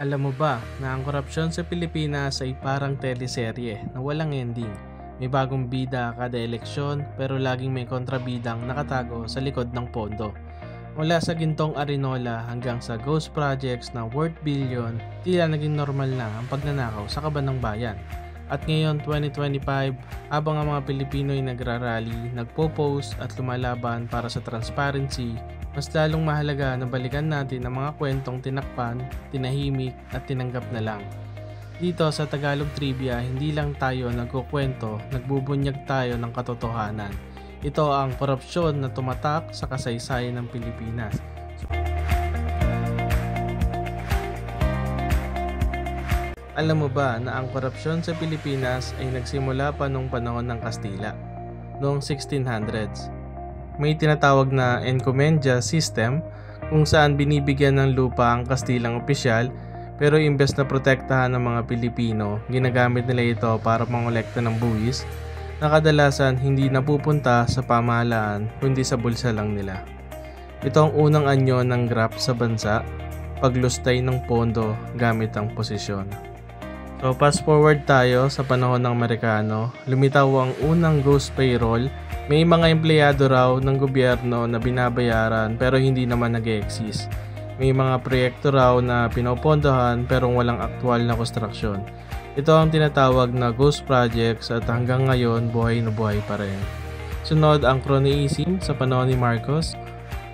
Alam mo ba na ang korupsyon sa Pilipinas ay parang teleserye na walang ending? May bagong bida kada eleksyon pero laging may kontrabidang nakatago sa likod ng pondo. Mula sa gintong Arinola hanggang sa ghost projects na worth billion, tila naging normal na ang pagnanakaw sa kaban ng bayan. At ngayon 2025, habang ang mga Pilipino ay nagrarally, nagpo-post at lumalaban para sa transparency, mas lalong mahalaga na balikan natin ang mga kwentong tinakpan, tinahimik at tinanggap na lang. Dito sa Tagalog Trivia, hindi lang tayo nagkukwento, nagbubunyag tayo ng katotohanan. Ito ang korupsyon na tumatak sa kasaysayan ng Pilipinas. Alam mo ba na ang korupsyon sa Pilipinas ay nagsimula pa noong panahon ng Kastila, noong 1600s. May tinatawag na encomienda system kung saan binibigyan ng lupa ang Kastilang opisyal pero imbes na protektahan ng mga Pilipino, ginagamit nila ito para mangolekta ng buwis na kadalasan hindi napupunta sa pamahalaan kundi sa bulsa lang nila. Ito ang unang anyo ng graft sa bansa, paglustay ng pondo gamit ang posisyon. So fast forward tayo sa panahon ng Amerikano, lumitaw ang unang ghost payroll. May mga empleyado raw ng gobyerno na binabayaran pero hindi naman nag-e-exist. May mga proyekto raw na pinopondohan pero walang aktwal na konstruksyon. Ito ang tinatawag na ghost projects at hanggang ngayon buhay na buhay pa rin. Sunod ang cronyism sa panahon ni Marcos.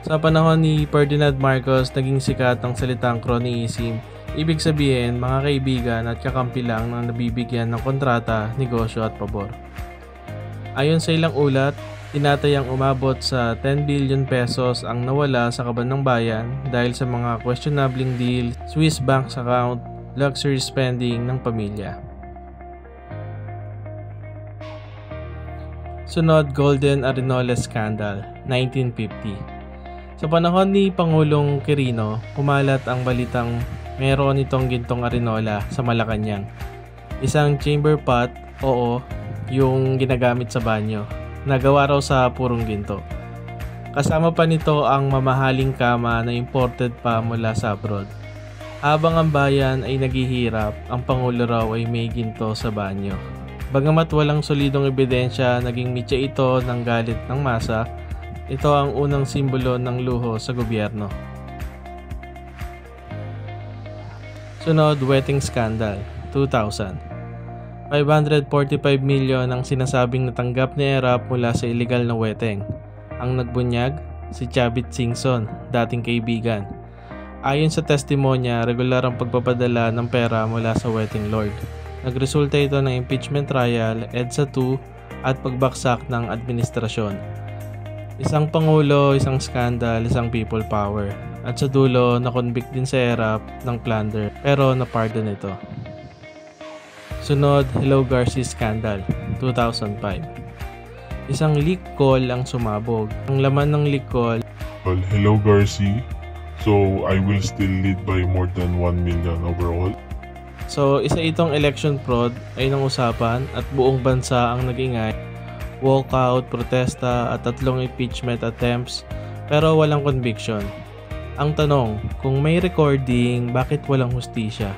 Sa panahon ni Ferdinand Marcos, naging sikat ang salitang cronyism. Ibig sabihin, mga kaibigan at kakampi lang na nabibigyan ng kontrata, negosyo at pabor. Ayon sa ilang ulat, tinatayang umabot sa 10 billion pesos ang nawala sa kaban ng bayan dahil sa mga questionabling deal, Swiss bank account, luxury spending ng pamilya. Sunod, Golden Arinola Scandal, 1950. Sa panahon ni Pangulong Quirino, kumalat ang balitang meron itong gintong Arinola sa Malacanang. Isang chamber pot, oo, yung ginagamit sa banyo. Nagawa raw sa purong ginto. Kasama pa nito ang mamahaling kama na imported pa mula sa abroad. Habang ang bayan ay naghihirap, ang Pangulo raw ay may ginto sa banyo. Bagamat walang solidong ebidensya, naging mitya ito ng galit ng masa. Ito ang unang simbolo ng luho sa gobyerno. Sunod, Weteng Scandal, 2000. 545 million ang sinasabing natanggap ni ERAP mula sa illegal na weteng. Ang nagbunyag, si Chavit Singson, dating kaibigan. Ayon sa testimonya, regular ang pagpapadala ng pera mula sa weteng lord. Nagresulta ito ng impeachment trial, EDSA 2 at pagbaksak ng administrasyon. Isang pangulo, isang skandal, isang people power. At sa dulo, na-convict din sa ERAP ng plunder pero na-pardon ito. Sunod, Hello Garcia Scandal, 2005. Isang leak call ang sumabog. Ang laman ng leak call, Well, hello Garcia. So, I will still lead by more than 1 million overall. So, isa itong election fraud ay nang usapan at buong bansa ang nag-ingay. Walkout, protesta at 3 impeachment attempts pero walang conviction. Ang tanong, kung may recording, bakit walang hustisya?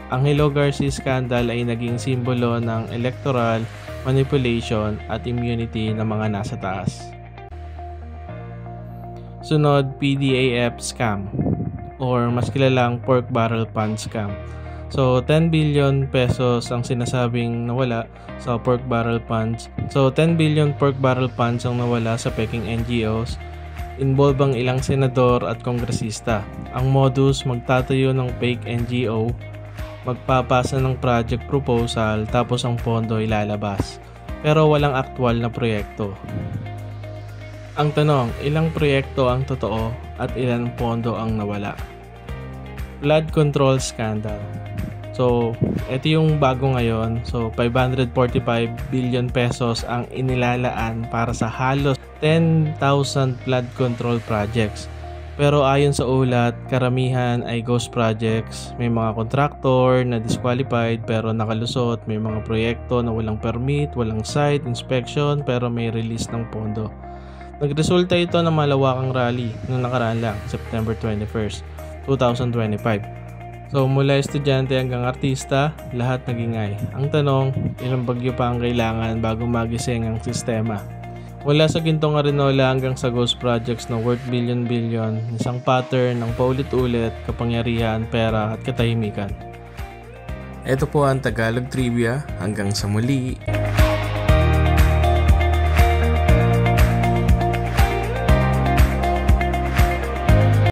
Ang Hello Garcia Scandal ay naging simbolo ng electoral manipulation at immunity ng mga nasa taas. Sunod, PDAF scam or mas kilalang pork barrel fund scam. So, 10 billion pesos ang sinasabing nawala sa pork barrel funds. So, 10 billion pork barrel funds ang nawala sa peking NGOs. Involve ang ilang senador at kongresista. Ang modus, magtatayo ng fake NGO, magpapasa ng project proposal tapos ang pondo ilalabas. Pero walang aktwal na proyekto. Ang tanong, ilang proyekto ang totoo at ilang pondo ang nawala? Flood control scandal. So, ito yung bago ngayon. So, 545 billion pesos ang inilalaan para sa halos 10,000 flood control projects. Pero ayon sa ulat, karamihan ay ghost projects. May mga contractor na disqualified pero nakalusot. May mga proyekto na walang permit, walang site inspection pero may release ng pondo. Nagresulta ito ng malawakang rally noong nakaraan lang, September 21st, 2025. So mula estudyante hanggang artista, lahat nagingay. Ang tanong, ilang bagyo pa ang kailangan bago magising ang sistema? Mula sa gintong arenola hanggang sa ghost projects na worth billion-billion, isang pattern ng paulit-ulit, kapangyarihan, pera at katahimikan. Ito po ang Tagalog Trivia. Hanggang sa muli!